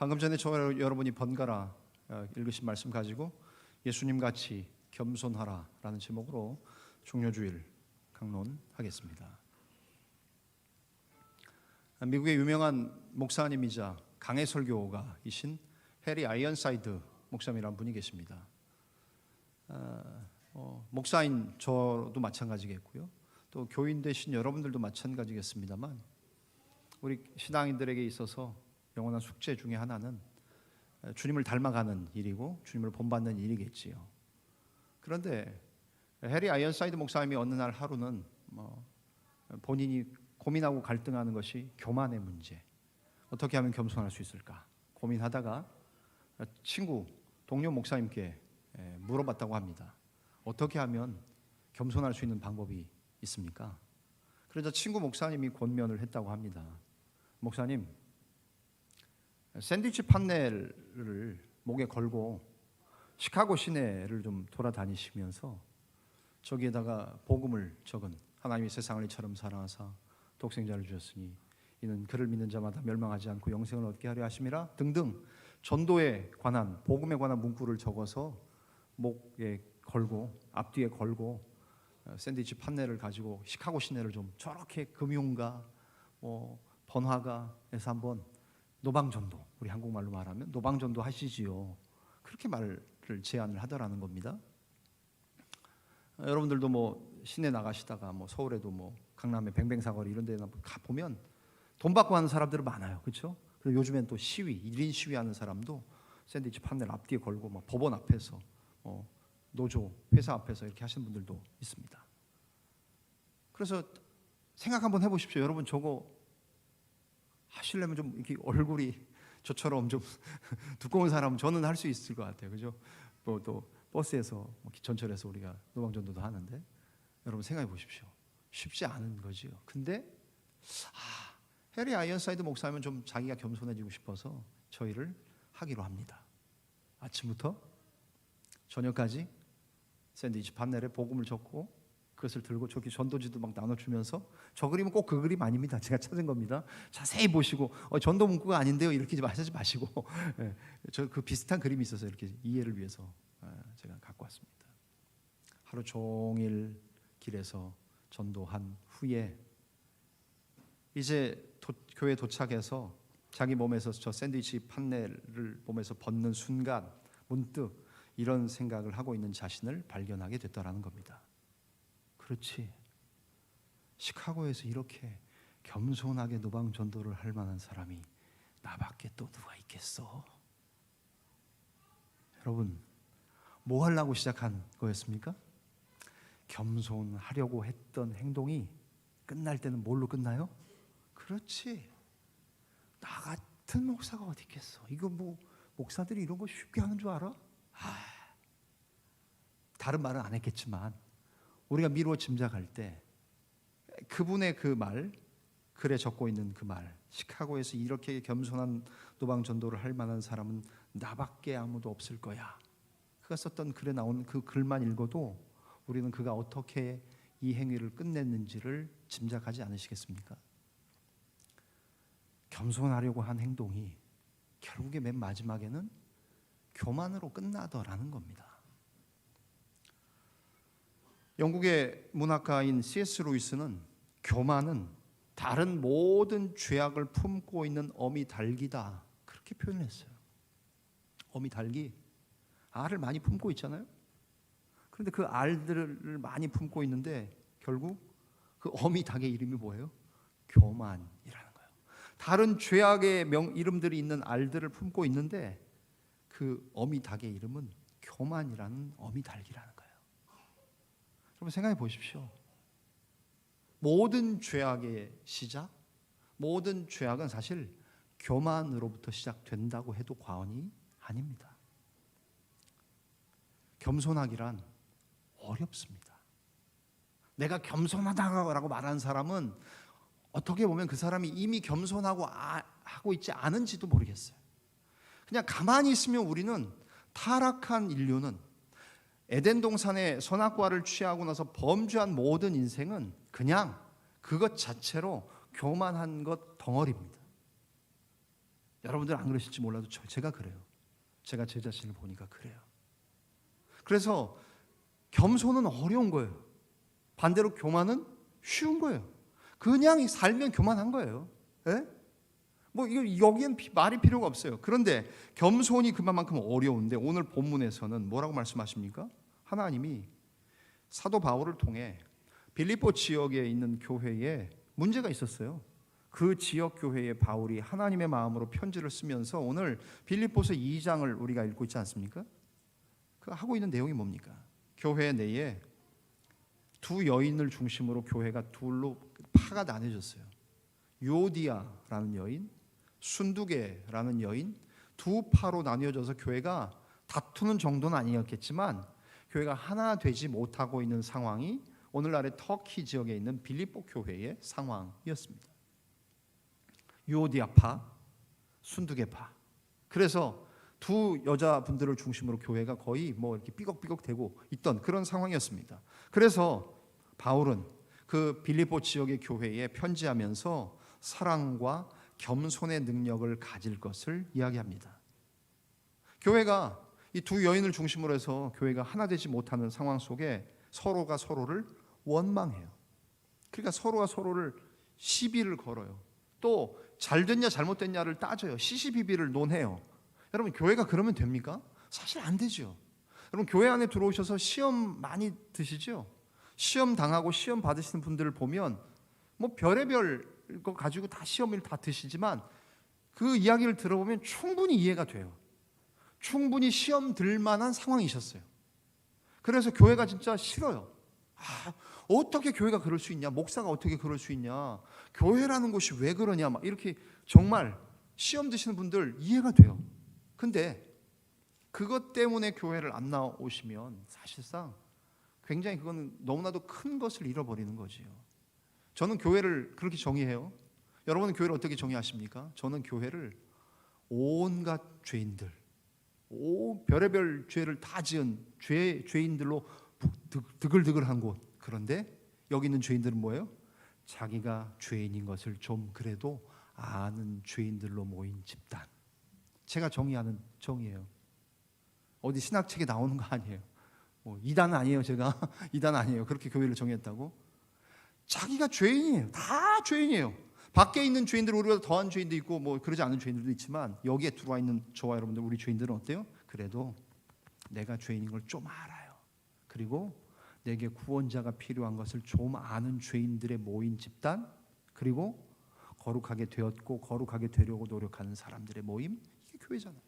방금 전에 여러분이 번갈아 읽으신 말씀 가지고 예수님같이 겸손하라 라는 제목으로 종료주일 강론하겠습니다. 미국의 유명한 목사님이자 강해 설교가이신 해리 아이언사이드 목사님이라는 분이 계십니다. 목사인 저도 마찬가지겠고요, 또 교인 되신 여러분들도 마찬가지겠습니다만, 우리 신앙인들에게 있어서 영원한 숙제 중에 하나는 주님을 닮아가는 일이고 주님을 본받는 일이겠지요. 그런데 해리 아이언사이드 목사님이 어느 날 하루는 본인이 고민하고 갈등하는 것이 교만의 문제, 어떻게 하면 겸손할 수 있을까 고민하다가 친구, 동료 목사님께 물어봤다고 합니다. 어떻게 하면 겸손할 수 있는 방법이 있습니까? 그러자 친구 목사님이 권면을 했다고 합니다. 목사님, 샌드위치 판넬을 목에 걸고 시카고 시내를 좀 돌아다니시면서 저기에다가 복음을 적은 하나님이 세상을 이처럼 사랑하사 독생자를 주셨으니 이는 그를 믿는 자마다 멸망하지 않고 영생을 얻게 하려 하심이라 등등 전도에 관한, 복음에 관한 문구를 적어서 목에 걸고 앞뒤에 걸고 샌드위치 판넬을 가지고 시카고 시내를 좀 저렇게 금융가 번화가 해서 한번 노방전도, 우리 한국말로 말하면 노방전도 하시지요. 그렇게 말을 제안을 하더라는 겁니다. 여러분들도 시내 나가시다가 서울에도 강남의 뱅뱅사거리 이런 데 가 보면 돈 받고 하는 사람들은 많아요. 그렇죠? 그리고 요즘엔 또 시위, 1인 시위하는 사람도 샌드위치 판넬 앞뒤에 걸고 법원 앞에서 노조, 회사 앞에서 이렇게 하시는 분들도 있습니다. 그래서 생각 한번 해보십시오. 여러분 저거 하시려면 좀 이렇게 얼굴이 저처럼 좀 두꺼운 사람은 저는 할 수 있을 것 같아요. 그죠? 또 버스에서 전철에서 우리가 노방전도도 하는데 여러분 생각해 보십시오. 쉽지 않은 거지요. 근데 해리 아이언사이드 목사님은 좀 자기가 겸손해지고 싶어서 저희를 하기로 합니다. 아침부터 저녁까지 샌드위치 판넬에 복음을 적고 그것을 들고 저기 전도지도 막 나눠주면서, 저 그림은 꼭 그 그림 아닙니다. 제가 찾은 겁니다. 자세히 보시고 전도 문구가 아닌데요 이렇게 하지 마시고 저 그 비슷한 그림이 있어서 이렇게 이해를 위해서 제가 갖고 왔습니다. 하루 종일 길에서 전도한 후에 이제 교회 도착해서 자기 몸에서 저 샌드위치 판넬을 몸에서 벗는 순간 문득 이런 생각을 하고 있는 자신을 발견하게 됐다라는 겁니다. 그렇지, 시카고에서 이렇게 겸손하게 노방전도를 할 만한 사람이 나밖에 또 누가 있겠어? 여러분, 뭐 하려고 시작한 거였습니까? 겸손하려고 했던 행동이 끝날 때는 뭘로 끝나요? 그렇지, 나 같은 목사가 어디 있겠어? 이거 목사들이 이런 거 쉽게 하는 줄 알아? 다른 말은 안 했겠지만 우리가 미루어 짐작할 때 그분의 그 말, 글에 적고 있는 그 말, 시카고에서 이렇게 겸손한 노방전도를 할 만한 사람은 나밖에 아무도 없을 거야, 그가 썼던 글에 나온 그 글만 읽어도 우리는 그가 어떻게 이 행위를 끝냈는지를 짐작하지 않으시겠습니까? 겸손하려고 한 행동이 결국에 맨 마지막에는 교만으로 끝나더라는 겁니다. 영국의 문학가인 C.S. 루이스는 교만은 다른 모든 죄악을 품고 있는 어미 닭이다, 그렇게 표현했어요. 어미 닭이 알을 많이 품고 있잖아요. 그런데 그 알들을 많이 품고 있는데 결국 그 어미 닭의 이름이 뭐예요? 교만이라는 거예요. 다른 죄악의 이름들이 있는 알들을 품고 있는데 그 어미 닭의 이름은 교만이라는 어미 닭이라는 거예요. 여러분 생각해 보십시오. 모든 죄악의 시작, 모든 죄악은 사실 교만으로부터 시작된다고 해도 과언이 아닙니다. 겸손하기란 어렵습니다. 내가 겸손하다고 말하는 사람은 어떻게 보면 그 사람이 이미 겸손하고 하고 있지 않은지도 모르겠어요. 그냥 가만히 있으면 우리는 타락한 인류는 에덴 동산의 선악과를 취하고 나서 범죄한 모든 인생은 그냥 그것 자체로 교만한 것 덩어리입니다. 여러분들 안 그러실지 몰라도 제가 그래요. 제가 제 자신을 보니까 그래요. 그래서 겸손은 어려운 거예요. 반대로 교만은 쉬운 거예요. 그냥 살면 교만한 거예요. 예? 뭐 이거 여기엔 말이 필요가 없어요. 그런데 겸손이 그만큼 어려운데 오늘 본문에서는 뭐라고 말씀하십니까? 하나님이 사도 바울을 통해 빌립보 지역에 있는 교회에 문제가 있었어요. 그 지역 교회에 바울이 하나님의 마음으로 편지를 쓰면서 오늘 빌립보서 2장을 우리가 읽고 있지 않습니까? 그 하고 있는 내용이 뭡니까? 교회 내에 두 여인을 중심으로 교회가 둘로 파가 나뉘어졌어요. 유오디아라는 여인, 순두계라는 여인, 두 파로 나뉘어져서 교회가 다투는 정도는 아니었겠지만 교회가 하나 되지 못하고 있는 상황이 오늘날의 터키 지역에 있는 빌립보 교회의 상황이었습니다. 유오디아파, 순두계파. 그래서 두 여자분들을 중심으로 교회가 거의 뭐 이렇게 삐걱삐걱 되고 있던 그런 상황이었습니다. 그래서 바울은 그 빌립보 지역의 교회에 편지하면서 사랑과 겸손의 능력을 가질 것을 이야기합니다. 교회가 이 두 여인을 중심으로 해서 교회가 하나 되지 못하는 상황 속에 서로가 서로를 원망해요. 그러니까 서로가 서로를 시비를 걸어요. 또 잘됐냐 잘못됐냐를 따져요. 시시비비를 논해요. 여러분 교회가 그러면 됩니까? 사실 안 되죠. 여러분 교회 안에 들어오셔서 시험 많이 드시죠? 시험 당하고 시험 받으시는 분들을 보면 뭐 별의별 거 가지고 다 시험을 다 드시지만 그 이야기를 들어보면 충분히 이해가 돼요. 충분히 시험 들 만한 상황이셨어요. 그래서 교회가 진짜 싫어요. 어떻게 교회가 그럴 수 있냐? 목사가 어떻게 그럴 수 있냐? 교회라는 곳이 왜 그러냐? 막 이렇게 정말 시험 드시는 분들 이해가 돼요. 근데 그것 때문에 교회를 안 나오시면 사실상 굉장히 그거는 너무나도 큰 것을 잃어버리는 거지요. 저는 교회를 그렇게 정의해요. 여러분은 교회를 어떻게 정의하십니까? 저는 교회를 온갖 죄인들, 별의별 죄를 다 지은 죄인들로 드글드글한 곳. 그런데 여기 있는 죄인들은 뭐예요? 자기가 죄인인 것을 좀 그래도 아는 죄인들로 모인 집단. 제가 정의하는 정의예요. 어디 신학책에 나오는 거 아니에요. 이단 아니에요. 제가 이단 아니에요. 그렇게 교회를 정의했다고. 자기가 죄인이에요. 다 죄인이에요. 밖에 있는 죄인들, 우리보다 더한 죄인도 있고 뭐 그러지 않은 죄인들도 있지만 여기에 들어와 있는 저와 여러분들, 우리 죄인들은 어때요? 그래도 내가 죄인인 걸 좀 알아요. 그리고 내게 구원자가 필요한 것을 좀 아는 죄인들의 모인 집단, 그리고 거룩하게 되었고 거룩하게 되려고 노력하는 사람들의 모임, 이게 교회잖아요.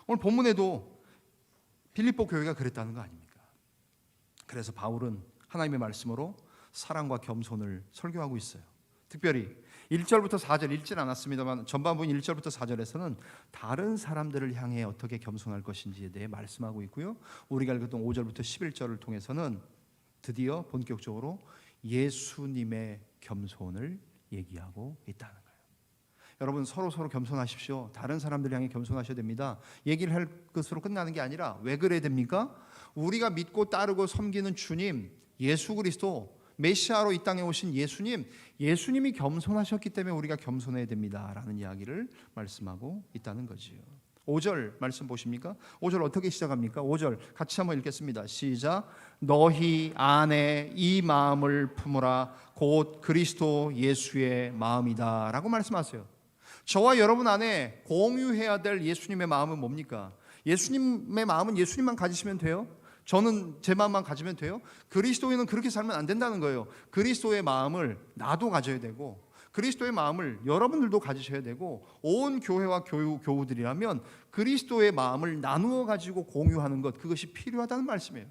오늘 본문에도 빌립보 교회가 그랬다는 거 아닙니까? 그래서 바울은 하나님의 말씀으로 사랑과 겸손을 설교하고 있어요. 특별히 1절부터 4절 읽진 않았습니다만 전반부인 1절부터 4절에서는 다른 사람들을 향해 어떻게 겸손할 것인지에 대해 말씀하고 있고요. 우리가 읽었던 5절부터 11절을 통해서는 드디어 본격적으로 예수님의 겸손을 얘기하고 있다는 거예요. 여러분 서로 겸손하십시오. 다른 사람들 향해 겸손하셔야 됩니다. 얘기를 할 것으로 끝나는 게 아니라 왜 그래야 됩니까? 우리가 믿고 따르고 섬기는 주님 예수 그리스도, 메시아로 이 땅에 오신 예수님이 겸손하셨기 때문에 우리가 겸손해야 됩니다라는 이야기를 말씀하고 있다는 거지요. 5절 말씀 보십니까? 5절 어떻게 시작합니까? 5절 같이 한번 읽겠습니다. 시작. 너희 안에 이 마음을 품으라 곧 그리스도 예수의 마음이다 라고 말씀하세요. 저와 여러분 안에 공유해야 될 예수님의 마음은 뭡니까? 예수님의 마음은 예수님만 가지시면 돼요? 저는 제 마음만 가지면 돼요? 그리스도인은 그렇게 살면 안 된다는 거예요. 그리스도의 마음을 나도 가져야 되고 그리스도의 마음을 여러분들도 가지셔야 되고 온 교회와 교우들이라면 그리스도의 마음을 나누어 가지고 공유하는 것, 그것이 필요하다는 말씀이에요.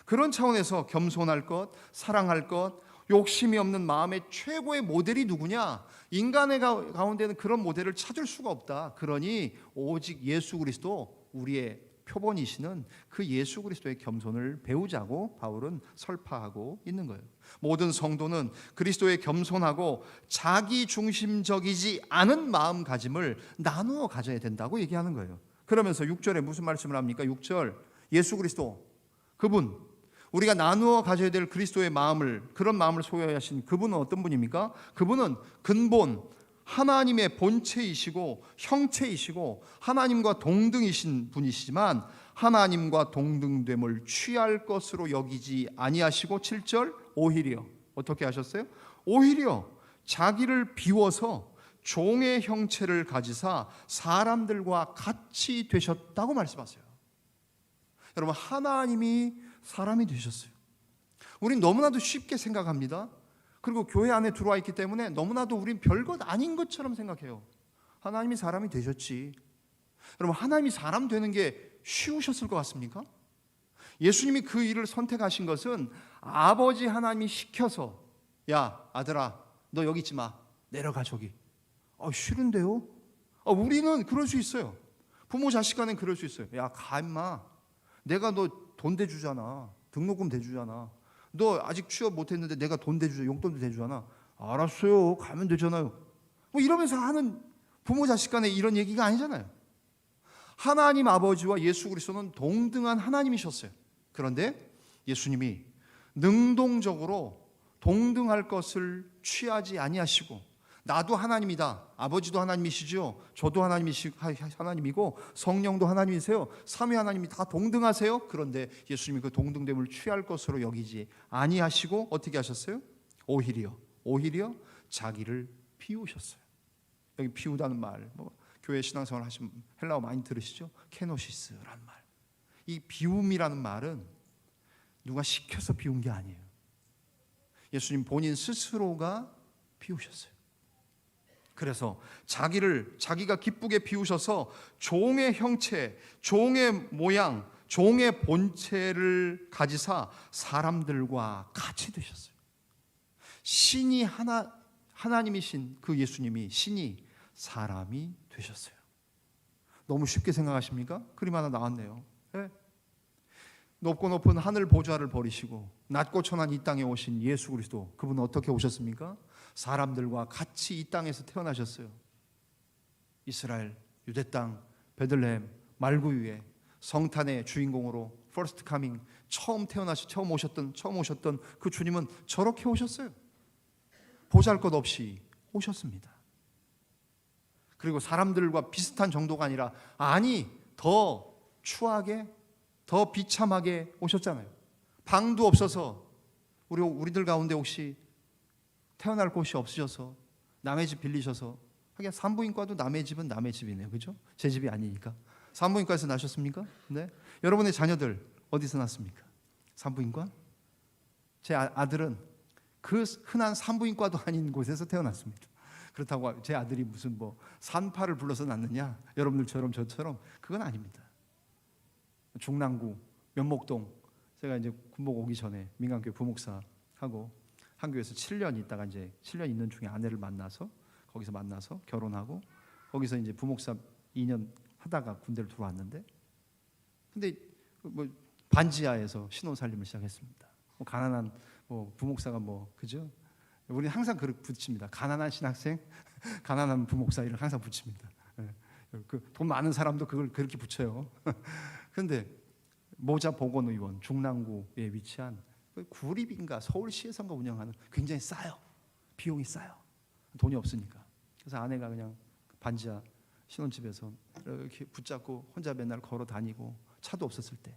그런 차원에서 겸손할 것, 사랑할 것, 욕심이 없는 마음의 최고의 모델이 누구냐? 인간의 가운데는 그런 모델을 찾을 수가 없다. 그러니 오직 예수 그리스도, 우리의 표본이시는 그 예수 그리스도의 겸손을 배우자고 바울은 설파하고 있는 거예요. 모든 성도는 그리스도의 겸손하고 자기 중심적이지 않은 마음가짐을 나누어 가져야 된다고 얘기하는 거예요. 그러면서 6절에 무슨 말씀을 합니까? 6절 예수 그리스도, 그분, 우리가 나누어 가져야 될 그리스도의 마음을, 그런 마음을 소유하신 그분은 어떤 분입니까? 그분은 근본, 하나님의 본체이시고 형체이시고 하나님과 동등이신 분이시지만 하나님과 동등됨을 취할 것으로 여기지 아니하시고 7절 오히려 어떻게 하셨어요? 오히려 자기를 비워서 종의 형체를 가지사 사람들과 같이 되셨다고 말씀하세요. 여러분, 하나님이 사람이 되셨어요. 우린 너무나도 쉽게 생각합니다. 그리고 교회 안에 들어와 있기 때문에 너무나도 우린 별것 아닌 것처럼 생각해요. 하나님이 사람이 되셨지. 여러분, 하나님이 사람 되는 게 쉬우셨을 것 같습니까? 예수님이 그 일을 선택하신 것은 아버지 하나님이 시켜서, 야 아들아 너 여기 있지 마, 내려가 저기. 싫은데요? 우리는 그럴 수 있어요. 부모 자식 간엔 그럴 수 있어요. 야 가 임마, 내가 너 돈 대주잖아, 등록금 대주잖아, 너 아직 취업 못했는데 내가 돈 대주잖아, 용돈도 대주잖아. 알았어요, 가면 되잖아요. 뭐 이러면서 하는 부모 자식 간에 이런 얘기가 아니잖아요. 하나님 아버지와 예수 그리스도는 동등한 하나님이셨어요. 그런데 예수님이 능동적으로 동등할 것을 취하지 아니하시고, 나도 하나님이다, 아버지도 하나님이시죠, 저도 하나님이고 성령도 하나님이세요, 삼위 하나님이 다 동등하세요. 그런데 예수님이 그 동등됨을 취할 것으로 여기지 아니하시고 어떻게 하셨어요? 오히려 자기를 비우셨어요. 여기 비우다는 말, 교회 신앙생활 하시면 헬라어 많이 들으시죠? 케노시스라는 말. 이 비움이라는 말은 누가 시켜서 비운 게 아니에요. 예수님 본인 스스로가 비우셨어요. 그래서 자기가 기쁘게 비우셔서 종의 형체, 종의 모양, 종의 본체를 가지사 사람들과 같이 되셨어요. 신이 하나님이신 그 예수님이 신이 사람이 되셨어요. 너무 쉽게 생각하십니까? 그림 하나 나왔네요. 네? 높고 높은 하늘 보좌를 버리시고 낮고 천한 이 땅에 오신 예수 그리스도, 그분은 어떻게 오셨습니까? 사람들과 같이 이 땅에서 태어나셨어요. 이스라엘, 유대 땅, 베들레헴, 말구 위에 성탄의 주인공으로 퍼스트 카밍, 처음 오셨던 그 주님은 저렇게 오셨어요. 보잘것없이 오셨습니다. 그리고 사람들과 비슷한 정도가 아니라 더 추하게, 더 비참하게 오셨잖아요. 방도 없어서 우리들 가운데 혹시 태어날 곳이 없으셔서 남의 집 빌리셔서, 하긴 산부인과도 남의 집은 남의 집이네요, 그죠? 제 집이 아니니까. 산부인과에서 나셨습니까? 네. 여러분의 자녀들 어디서 났습니까? 산부인과? 제 아들은 그 흔한 산부인과도 아닌 곳에서 태어났습니다. 그렇다고 제 아들이 무슨 산파를 불러서 낳느냐, 여러분들처럼 저처럼, 그건 아닙니다. 중랑구 면목동, 제가 이제 군복 오기 전에 민간교회 부목사하고 한 교회에서 7년 있다가 이제 7년 있는 중에 아내를 거기서 만나서 결혼하고, 거기서 이제 부목사 2년 하다가 군대를 들어왔는데, 근데 반지하에서 신혼 살림을 시작했습니다. 가난한 부목사가 그죠? 우리는 항상 그렇게 붙입니다. 가난한 신학생, 가난한 부목사, 이를 항상 붙입니다. 돈 많은 사람도 그걸 그렇게 붙여요. 그런데 모자 보건의원, 중랑구에 위치한 구립인가 서울시에서인가 운영하는, 굉장히 싸요. 비용이 싸요. 돈이 없으니까. 그래서 아내가 그냥 반지하 신혼집에서 이렇게 붙잡고 혼자 맨날 걸어 다니고, 차도 없었을 때.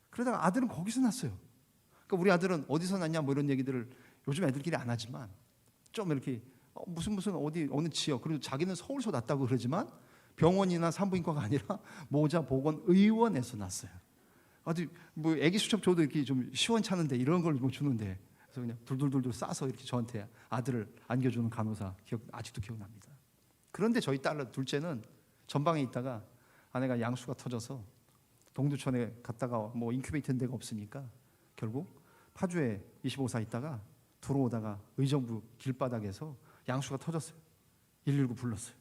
그러다가 아들은 거기서 났어요. 그러니까 우리 아들은 어디서 났냐 이런 얘기들을 요즘 애들끼리 안 하지만 좀 이렇게 무슨 어느 지역, 그리고 자기는 서울서 났다고 그러지만 병원이나 산부인과가 아니라 모자 보건의원에서 났어요. 어디 애기 수첩 줘도 이렇게 좀 시원찮은데 이런 걸 주는데, 그래서 그냥 둘둘 싸서 이렇게 저한테 아들을 안겨주는 간호사 아직도 기억납니다. 그런데 저희 딸 둘째는 전방에 있다가 아내가 양수가 터져서 동두천에 갔다가 인큐베이터 데가 없으니까 결국 파주에 25사 있다가 들어오다가 의정부 길바닥에서 양수가 터졌어요. 119 불렀어요.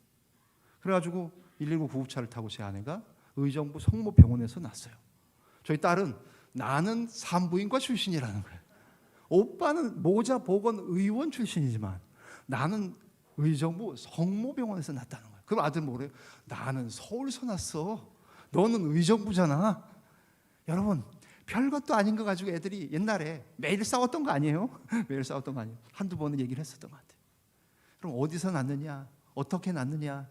그래가지고 119 구급차를 타고 제 아내가 의정부 성모병원에서 났어요. 저희 딸은 나는 산부인과 출신이라는 거예요. 오빠는 모자 보건 의원 출신이지만 나는 의정부 성모병원에서 났다는 거예요. 그럼 아들은 뭐래요? 나는 서울서 났어. 너는 의정부잖아. 여러분, 별것도 아닌 거 가지고 애들이 옛날에 매일 싸웠던 거 아니에요? 매일 싸웠던 거 아니에요? 한두 번은 얘기를 했었던 것 같아요. 그럼 어디서 났느냐? 어떻게 낳느냐?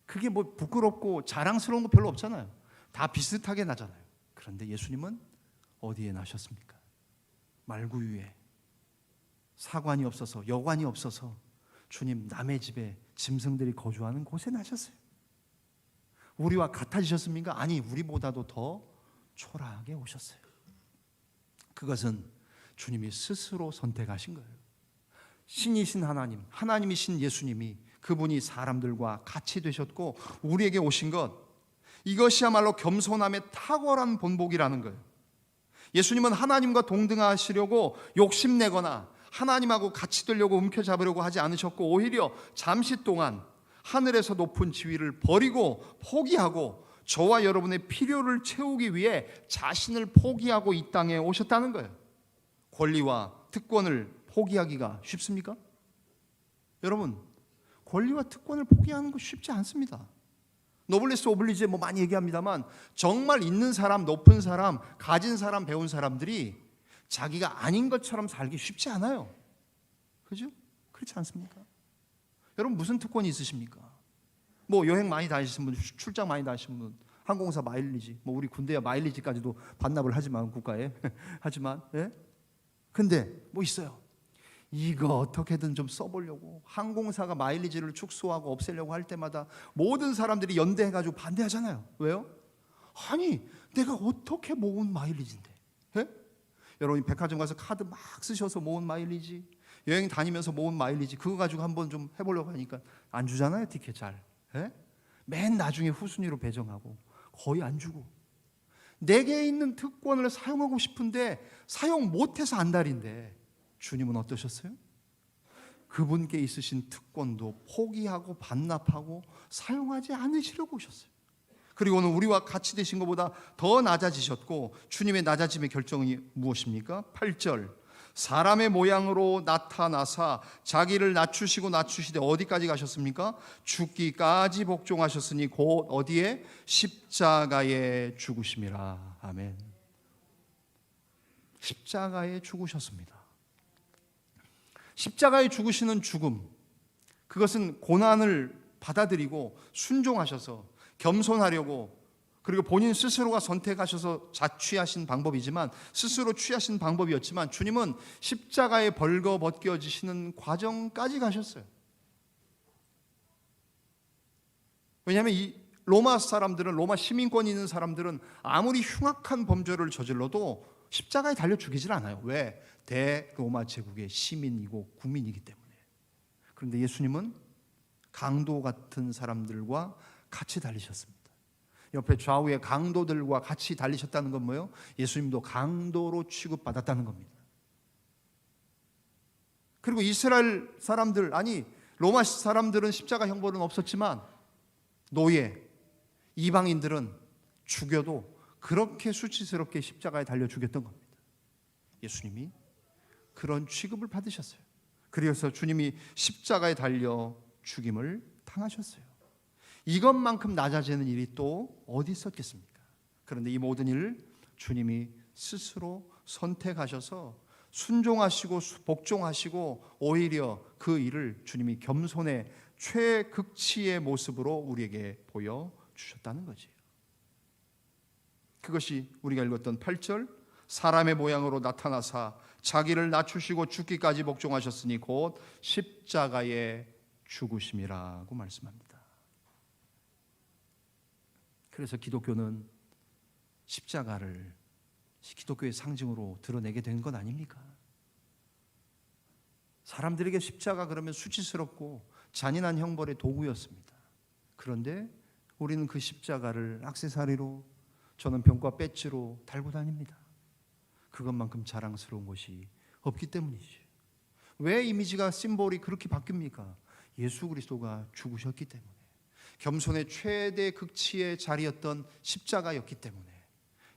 그게 뭐 부끄럽고 자랑스러운 거 별로 없잖아요. 다 비슷하게 나잖아요. 그런데 예수님은 어디에 나셨습니까? 말구유에, 사관이 없어서, 여관이 없어서 주님 남의 집에 짐승들이 거주하는 곳에 나셨어요. 우리와 같아지셨습니까? 아니, 우리보다도 더 초라하게 오셨어요. 그것은 주님이 스스로 선택하신 거예요. 신이신 하나님, 하나님이신 예수님이, 그분이 사람들과 같이 되셨고 우리에게 오신 것, 이것이야말로 겸손함의 탁월한 본보기라는 거예요. 예수님은 하나님과 동등하시려고 욕심내거나 하나님하고 같이 되려고 움켜잡으려고 하지 않으셨고, 오히려 잠시 동안 하늘에서 높은 지위를 버리고 포기하고 저와 여러분의 필요를 채우기 위해 자신을 포기하고 이 땅에 오셨다는 거예요. 권리와 특권을 포기하기가 쉽습니까? 여러분, 권리와 특권을 포기하는 거 쉽지 않습니다. 노블리스 오블리주에 뭐 많이 얘기합니다만, 정말 있는 사람, 높은 사람, 가진 사람, 배운 사람들이 자기가 아닌 것처럼 살기 쉽지 않아요. 그죠? 그렇지 않습니까? 여러분, 무슨 특권이 있으십니까? 뭐 여행 많이 다니신 분, 출장 많이 다니신 분, 항공사 마일리지, 뭐 우리 군대야 마일리지까지도 반납을 하지만 국가에 하지만, 예? 근데 뭐 있어요. 이거 어떻게든 좀 써보려고 항공사가 마일리지를 축소하고 없애려고 할 때마다 모든 사람들이 연대해가지고 반대하잖아요. 왜요? 아니, 내가 어떻게 모은 마일리지인데? 예? 여러분이 백화점 가서 카드 막 쓰셔서 모은 마일리지, 여행 다니면서 모은 마일리지, 그거 가지고 한번 좀 해보려고 하니까 안 주잖아요, 티켓 잘. 예? 맨 나중에 후순위로 배정하고 거의 안 주고. 내게 있는 특권을 사용하고 싶은데 사용 못해서 안달인데, 주님은 어떠셨어요? 그분께 있으신 특권도 포기하고 반납하고 사용하지 않으시려고 오셨어요. 그리고는 우리와 같이 되신 것보다 더 낮아지셨고, 주님의 낮아짐의 결정이 무엇입니까? 8절, 사람의 모양으로 나타나사 자기를 낮추시고 낮추시되 어디까지 가셨습니까? 죽기까지 복종하셨으니 곧 어디에? 십자가에 죽으심이라. 아멘. 십자가에 죽으셨습니다. 십자가에 죽으시는 죽음, 그것은 고난을 받아들이고 순종하셔서 겸손하려고, 그리고 본인 스스로가 선택하셔서 자취하신 방법이지만, 스스로 취하신 방법이었지만, 주님은 십자가에 벌거벗겨지시는 과정까지 가셨어요. 왜냐하면 이 로마 사람들은, 로마 시민권이 있는 사람들은 아무리 흉악한 범죄를 저질러도 십자가에 달려 죽이질 않아요. 왜? 대로마 제국의 시민이고 국민이기 때문에. 그런데 예수님은 강도 같은 사람들과 같이 달리셨습니다. 옆에 좌우의 강도들과 같이 달리셨다는 건 뭐예요? 예수님도 강도로 취급받았다는 겁니다. 그리고 이스라엘 사람들, 아니 로마 사람들은 십자가 형벌은 없었지만 노예, 이방인들은 죽여도 그렇게 수치스럽게 십자가에 달려 죽였던 겁니다. 예수님이 그런 취급을 받으셨어요. 그래서 주님이 십자가에 달려 죽임을 당하셨어요. 이것만큼 낮아지는 일이 또 어디 있었겠습니까? 그런데 이 모든 일을 주님이 스스로 선택하셔서 순종하시고 복종하시고, 오히려 그 일을 주님이 겸손의 최극치의 모습으로 우리에게 보여주셨다는 거지요. 그것이 우리가 읽었던 8절, 사람의 모양으로 나타나사 자기를 낮추시고 죽기까지 복종하셨으니 곧 십자가에 죽으심이라고 말씀합니다. 그래서 기독교는 십자가를 기독교의 상징으로 드러내게 된 건 아닙니까? 사람들에게 십자가 그러면 수치스럽고 잔인한 형벌의 도구였습니다. 그런데 우리는 그 십자가를 액세서리로, 저는 병과 배지로 달고 다닙니다. 그것만큼 자랑스러운 것이 없기 때문이지. 왜 이미지가, 심볼이 그렇게 바뀝니까? 예수 그리스도가 죽으셨기 때문에, 겸손의 최대 극치의 자리였던 십자가였기 때문에,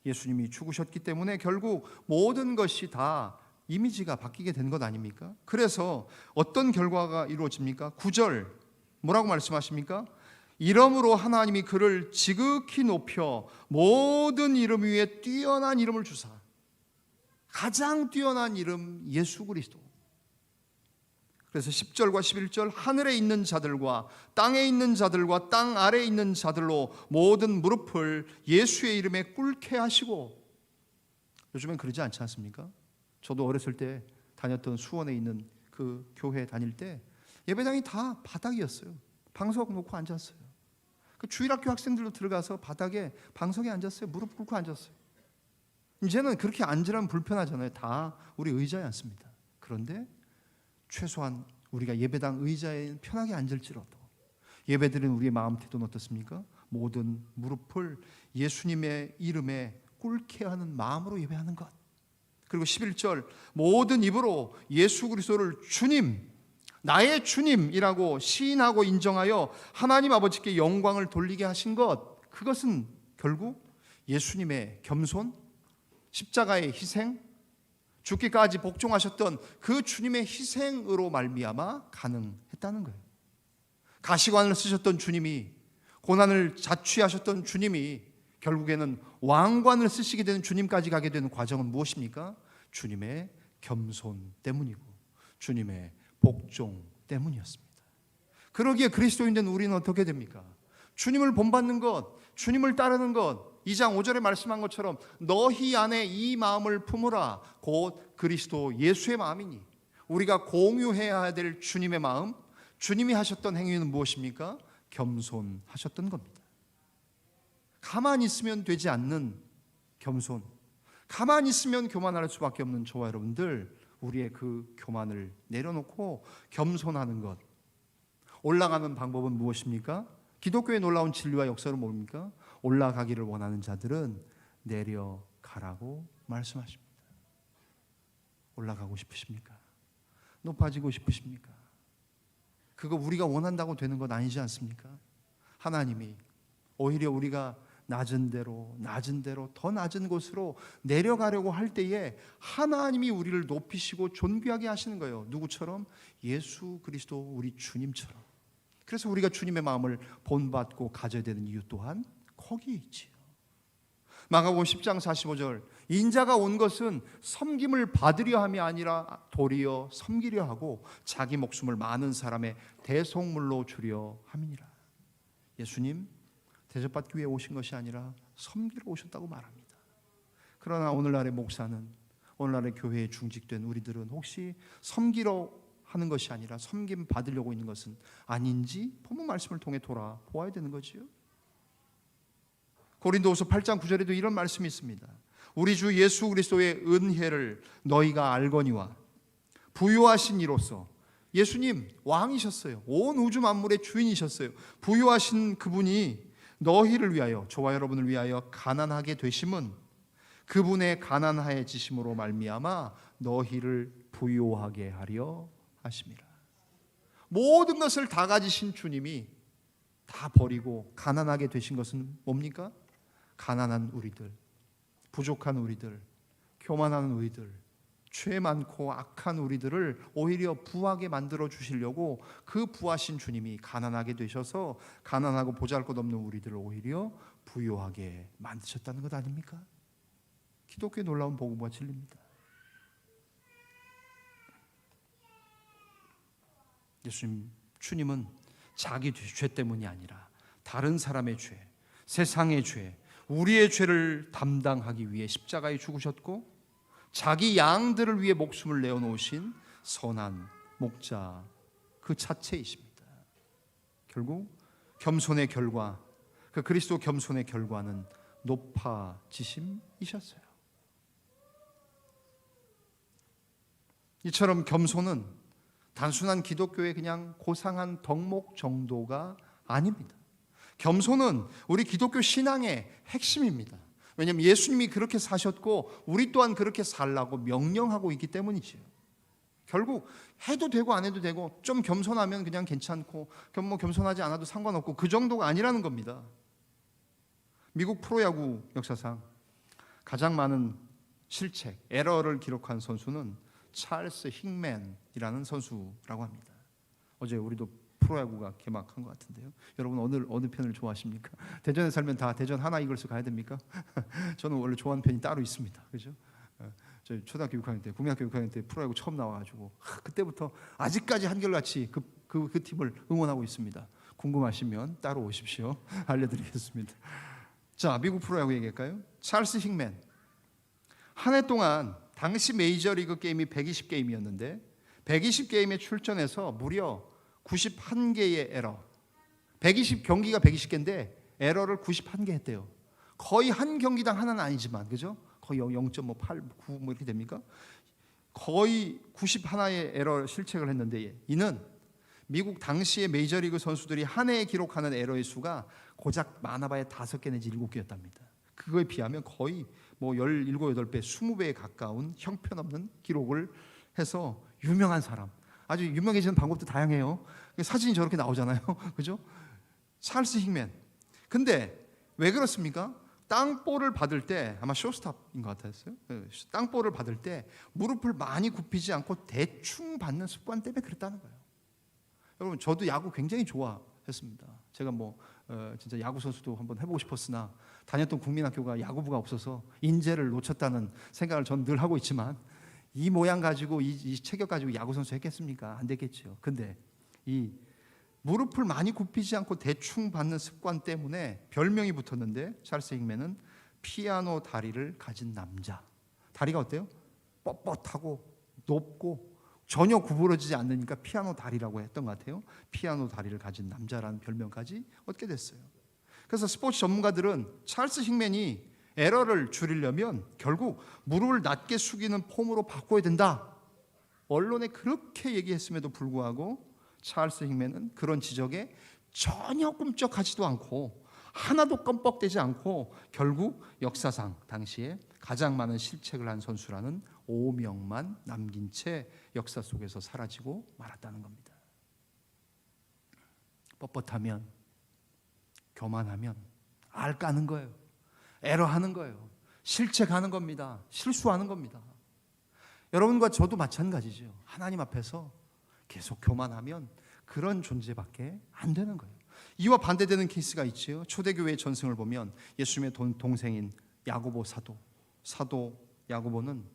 예수님이 죽으셨기 때문에 결국 모든 것이 다 이미지가 바뀌게 된 것 아닙니까? 그래서 어떤 결과가 이루어집니까? 9절 뭐라고 말씀하십니까? 이러므로 하나님이 그를 지극히 높여 모든 이름 위에 뛰어난 이름을 주사, 가장 뛰어난 이름 예수 그리스도. 그래서 10절과 11절 하늘에 있는 자들과 땅에 있는 자들과 땅 아래에 있는 자들로 모든 무릎을 예수의 이름에 꿇게 하시고. 요즘엔 그러지 않지 않습니까? 저도 어렸을 때 다녔던 수원에 있는 그 교회 다닐 때 예배당이 다 바닥이었어요. 방석 놓고 앉았어요. 그 주일학교 학생들도 들어가서 바닥에 방석에 앉았어요. 무릎 꿇고 앉았어요. 이제는 그렇게 앉으라면 불편하잖아요. 다 우리 의자에 앉습니다. 그런데 최소한 우리가 예배당 의자에 편하게 앉을지라도 예배드리는 우리의 마음 태도는 어떻습니까? 모든 무릎을 예수님의 이름에 꿇게 하는 마음으로 예배하는 것. 그리고 11절 모든 입으로 예수 그리스도를 주님, 나의 주님이라고 시인하고 인정하여 하나님 아버지께 영광을 돌리게 하신 것. 그것은 결국 예수님의 겸손, 십자가의 희생, 죽기까지 복종하셨던 그 주님의 희생으로 말미암아 가능했다는 거예요. 가시관을 쓰셨던 주님이, 고난을 자취하셨던 주님이 결국에는 왕관을 쓰시게 되는 주님까지 가게 되는 과정은 무엇입니까? 주님의 겸손 때문이고 주님의 복종 때문이었습니다. 그러기에 그리스도인 된 우리는 어떻게 됩니까? 주님을 본받는 것, 주님을 따르는 것, 2장 5절에 말씀한 것처럼 너희 안에 이 마음을 품으라 곧 그리스도 예수의 마음이니. 우리가 공유해야 될 주님의 마음, 주님이 하셨던 행위는 무엇입니까? 겸손하셨던 겁니다. 가만히 있으면 되지 않는 겸손, 가만히 있으면 교만할 수밖에 없는 저와 여러분들, 우리의 그 교만을 내려놓고 겸손하는 것. 올라가는 방법은 무엇입니까? 기독교의 놀라운 진리와 역사는 뭡니까? 올라가기를 원하는 자들은 내려가라고 말씀하십니다. 올라가고 싶으십니까? 높아지고 싶으십니까? 그거 우리가 원한다고 되는 것 아니지 않습니까? 하나님이 오히려 우리가 낮은 대로 더 낮은 곳으로 내려가려고 할 때에 하나님이 우리를 높이시고 존귀하게 하시는 거예요. 누구처럼? 예수 그리스도 우리 주님처럼. 그래서 우리가 주님의 마음을 본받고 가져야 되는 이유 또한 거기에 있지요. 마가복음 10장 45절 인자가 온 것은 섬김을 받으려 함이 아니라 도리어 섬기려 하고 자기 목숨을 많은 사람의 대속물로 주려 함이니라. 예수님 대접받기 위해 오신 것이 아니라 섬기러 오셨다고 말합니다. 그러나 오늘날의 목사는, 오늘날의 교회에 중직된 우리들은 혹시 섬기러 하는 것이 아니라 섬김 받으려고 있는 것은 아닌지 본문 말씀을 통해 돌아보아야 되는 거지요. 고린도후서 8장 9절에도 이런 말씀이 있습니다. 우리 주 예수 그리스도의 은혜를 너희가 알거니와 부요하신 이로써, 예수님 왕이셨어요. 온 우주 만물의 주인이셨어요. 부요하신 그분이 너희를 위하여, 저와 여러분을 위하여 가난하게 되심은 그분의 가난하여지심으로 말미암아 너희를 부요하게 하려 하심이라. 모든 것을 다 가지신 주님이 다 버리고 가난하게 되신 것은 뭡니까? 가난한 우리들, 부족한 우리들, 교만한 우리들, 죄 많고 악한 우리들을 오히려 부하게 만들어 주시려고 그 부하신 주님이 가난하게 되셔서 가난하고 보잘것없는 우리들을 오히려 부유하게 만드셨다는 것 아닙니까? 기독교의 놀라운 복음과 진리입니다. 예수님, 주님은 자기 죄 때문이 아니라 다른 사람의 죄, 세상의 죄, 우리의 죄를 담당하기 위해 십자가에 죽으셨고 자기 양들을 위해 목숨을 내어놓으신 선한 목자 그 자체이십니다. 결국 겸손의 결과, 그 그리스도 겸손의 결과는 높아지심이셨어요. 이처럼 겸손은 단순한 기독교의 그냥 고상한 덕목 정도가 아닙니다. 겸손은 우리 기독교 신앙의 핵심입니다. 왜냐하면 예수님이 그렇게 사셨고 우리 또한 그렇게 살라고 명령하고 있기 때문이지요. 결국 해도 되고 안 해도 되고 좀 겸손하면 그냥 괜찮고 겸손하지 않아도 상관없고 그 정도가 아니라는 겁니다. 미국 프로야구 역사상 가장 많은 실책, 에러를 기록한 선수는 찰스 힝맨이라는 선수라고 합니다. 어제 우리도 프로야구가 개막한 것 같은데요. 여러분 어느 편을 좋아하십니까? 대전에 살면 다 대전 하나 이글스 가야 됩니까? 저는 원래 좋아하는 편이 따로 있습니다. 그죠? 저 초등학교 6학년 때, 국민학교 6학년 때 프로야구 처음 나와가지고 그때부터 아직까지 한결같이 그 팀을 응원하고 있습니다. 궁금하시면 따로 오십시오. 알려드리겠습니다. 자, 미국 프로야구 얘기할까요? 찰스 힉맨. 한 해 동안 당시 메이저리그 게임이 120게임이었는데 120게임에 출전해서 무려 91개의 에러. 120경기가 120개인데 에러를 91개 했대요. 거의 한 경기당 하나는 아니지만, 그죠? 거의 0.8, 9 뭐 이렇게 됩니까? 거의 91의 에러 실책을 했는데 이는 미국 당시의 메이저리그 선수들이 한 해에 기록하는 에러의 수가 고작 많아봐야 5개 내지 7개였답니다. 그거에 비하면 거의 뭐 17, 8배, 20배에 가까운 형편없는 기록을 해서 유명한 사람. 아주 유명해지는 방법도 다양해요. 사진이 저렇게 나오잖아요. 그죠? 찰스 힉맨. 근데 왜 그렇습니까? 땅볼을 받을 때, 아마 쇼스탑인 것 같았어요. 땅볼을 받을 때 무릎을 많이 굽히지 않고 대충 받는 습관 때문에 그랬다는 거예요. 여러분, 저도 야구 굉장히 좋아했습니다. 제가 진짜 야구 선수도 한번 해보고 싶었으나 다녔던 국민학교가 야구부가 없어서 인재를 놓쳤다는 생각을 전 늘 하고 있지만, 이 모양 가지고 이 체격 가지고 야구 선수 했겠습니까? 안 됐겠죠. 근데 이 무릎을 많이 굽히지 않고 대충 받는 습관 때문에 별명이 붙었는데, 찰스 힉맨은 피아노 다리를 가진 남자. 다리가 어때요? 뻣뻣하고 높고 전혀 구부러지지 않으니까 피아노 다리라고 했던 것 같아요. 피아노 다리를 가진 남자라는 별명까지 얻게 됐어요. 그래서 스포츠 전문가들은 찰스 힉맨이 에러를 줄이려면 결국 무릎을 낮게 숙이는 폼으로 바꿔야 된다. 언론에 그렇게 얘기했음에도 불구하고 찰스 힉맨은 그런 지적에 전혀 꿈쩍하지도 않고 하나도 껌뻑대지 않고 결국 역사상 당시에 가장 많은 실책을 한 선수라는 오명만 남긴 채 역사 속에서 사라지고 말았다는 겁니다. 뻣뻣하면, 교만하면 알 까는 거예요. 에러하는 거예요. 실책하는 겁니다. 실수하는 겁니다. 여러분과 저도 마찬가지죠. 하나님 앞에서 계속 교만하면 그런 존재밖에 안 되는 거예요. 이와 반대되는 케이스가 있지요. 초대교회의 전승을 보면 예수님의 동생인 야고보 사도 야고보는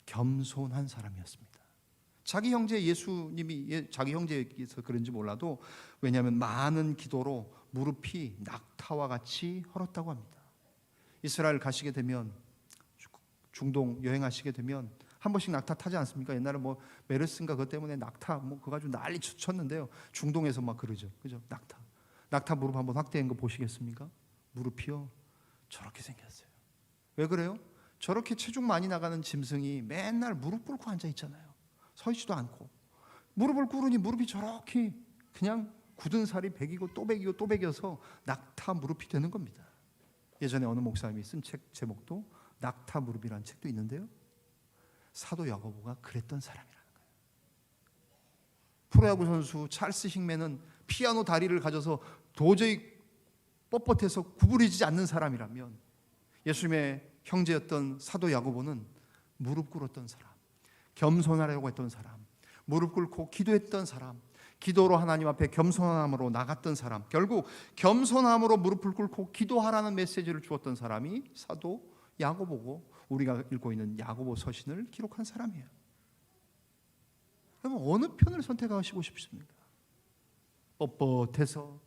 겸손한 사람이었습니다. 자기 형제 예수님이 자기 형제에서 그런지 몰라도, 왜냐하면 많은 기도로 무릎이 낙타와 같이 헐었다고 합니다. 이스라엘 가시게 되면, 중동 여행하시게 되면 한 번씩 낙타 타지 않습니까? 옛날에 메르스인가 그것 때문에 낙타 그거 가지고 난리 쳤는데요. 중동에서 막 그러죠. 그죠? 낙타 무릎 한번 확대한 거 보시겠습니까? 무릎이요. 저렇게 생겼어요. 왜 그래요? 저렇게 체중 많이 나가는 짐승이 맨날 무릎 꿇고 앉아 있잖아요. 서 있지도 않고. 무릎을 꿇으니 무릎이 저렇게 그냥 굳은 살이 백이고 또 백이고 또 백여서 낙타 무릎이 되는 겁니다. 예전에 어느 목사님이 쓴 책 제목도 낙타 무릎이라는 책도 있는데요. 사도 야고보가 그랬던 사람이라는 거예요. 프로야구 선수 찰스 힉맨은 피아노 다리를 가져서 도저히 뻣뻣해서 구부러지지 않는 사람이라면, 예수님의 형제였던 사도 야고보는 무릎 꿇었던 사람, 겸손하려고 했던 사람, 무릎 꿇고 기도했던 사람, 기도로 하나님 앞에 겸손함으로 나갔던 사람, 결국 겸손함으로 무릎을 꿇고 기도하라는 메시지를 주었던 사람이 사도 야고보고, 우리가 읽고 있는 야고보 서신을 기록한 사람이에요. 그러면 어느 편을 선택하시고 싶습니까? 뻣뻣해서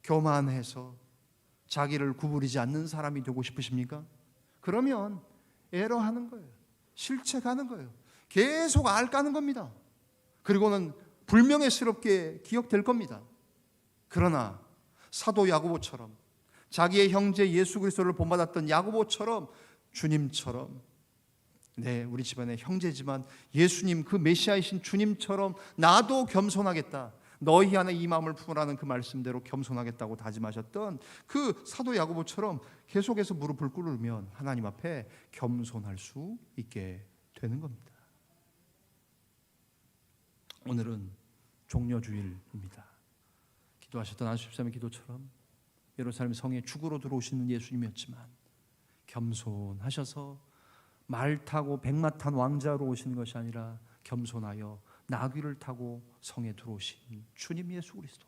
교만해서 자기를 구부리지 않는 사람이 되고 싶으십니까? 그러면 에러하는 거예요. 실책하는 거예요. 계속 알 까는 겁니다. 그리고는 불명예스럽게 기억될 겁니다. 그러나 사도 야고보처럼, 자기의 형제 예수 그리스도를 본받았던 야고보처럼, 주님처럼, 우리 집안의 형제지만 예수님, 그 메시아이신 주님처럼 나도 겸손하겠다, 너희 안에 이 마음을 품으라는 그 말씀대로 겸손하겠다고 다짐하셨던 그 사도 야고보처럼 계속해서 무릎을 꿇으면 하나님 앞에 겸손할 수 있게 되는 겁니다. 오늘은 종려주일입니다. 기도하셨던 안수 13의 기도처럼 예루살렘 성에 죽으러 들어오시는 예수님이었지만 겸손하셔서 말 타고 백마 탄 왕자로 오시는 것이 아니라 겸손하여 나귀를 타고 성에 들어오신 주님 예수 그리스도.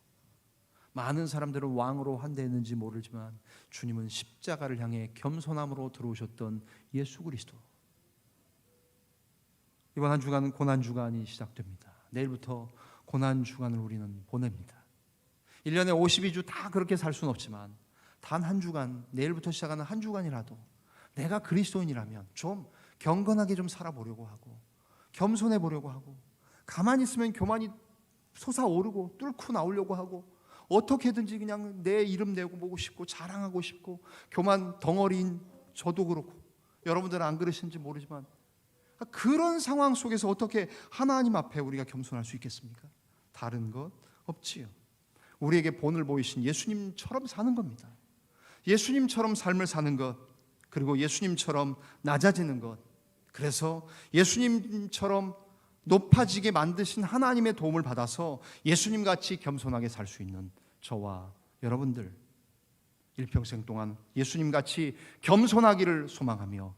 많은 사람들은 왕으로 환대했는지 모르지만 주님은 십자가를 향해 겸손함으로 들어오셨던 예수 그리스도. 이번 한 주간은 고난 주간이 시작됩니다. 내일부터 고난 주간을 우리는 보냅니다. 1년에 52주 다 그렇게 살 수는 없지만 단 한 주간, 내일부터 시작하는 한 주간이라도 내가 그리스도인이라면 좀 경건하게 좀 살아보려고 하고 겸손해 보려고 하고 가만히 있으면 교만이 솟아오르고 뚫고 나오려고 하고 어떻게든지 그냥 내 이름 내고 보고 싶고 자랑하고 싶고 교만 덩어리인 저도 그렇고 여러분들은 안 그러신지 모르지만 그런 상황 속에서 어떻게 하나님 앞에 우리가 겸손할 수 있겠습니까? 다른 것 없지요. 우리에게 본을 보이신 예수님처럼 사는 겁니다. 예수님처럼 삶을 사는 것, 그리고 예수님처럼 낮아지는 것, 그래서 예수님처럼 높아지게 만드신 하나님의 도움을 받아서 예수님같이 겸손하게 살 수 있는 저와 여러분들, 일평생 동안 예수님같이 겸손하기를 소망하며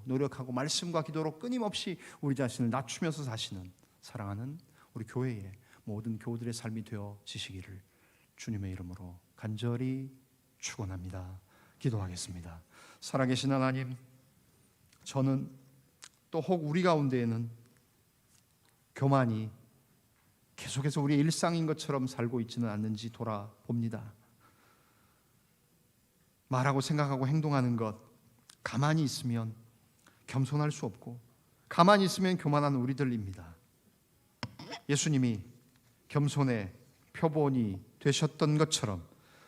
노력하고 말씀과 기도로 끊임없이 우리 자신을 낮추면서 사시는 사랑하는 우리 교회의 모든 교우들의 삶이 되어지시기를 주님의 이름으로 간절히 축원합니다. 기도하겠습니다. 살아계신 하나님, 저는 또 혹 우리 가운데에는 교만이 계속해서 우리의 일상인 것처럼 살고 있지는 않는지 돌아봅니다. 말하고 생각하고 행동하는 것, 가만히 있으면 겸손할 수 없고 가만히 있으면 교만한 우리들입니다. 예수님이 겸손의 표본이 되셨던 것처럼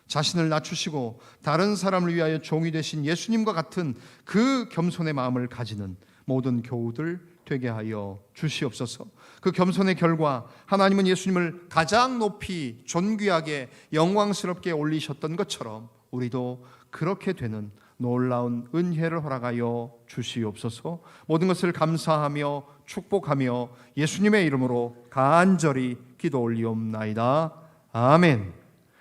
자신을 낮추시고 다른 사람을 위하여 종이 되신 예수님과 같은 그 겸손의 마음을 가지는 모든 교우들 되게 하여 주시옵소서. 그 겸손의 결과 하나님은 예수님을 가장 높이 존귀하게 영광스럽게 올리셨던 것처럼 우리도 그렇게 되는 놀라운 은혜를 허락하여 주시옵소서. 모든 것을 감사하며 축복하며 예수님의 이름으로 간절히 기도 올리옵나이다. 아멘.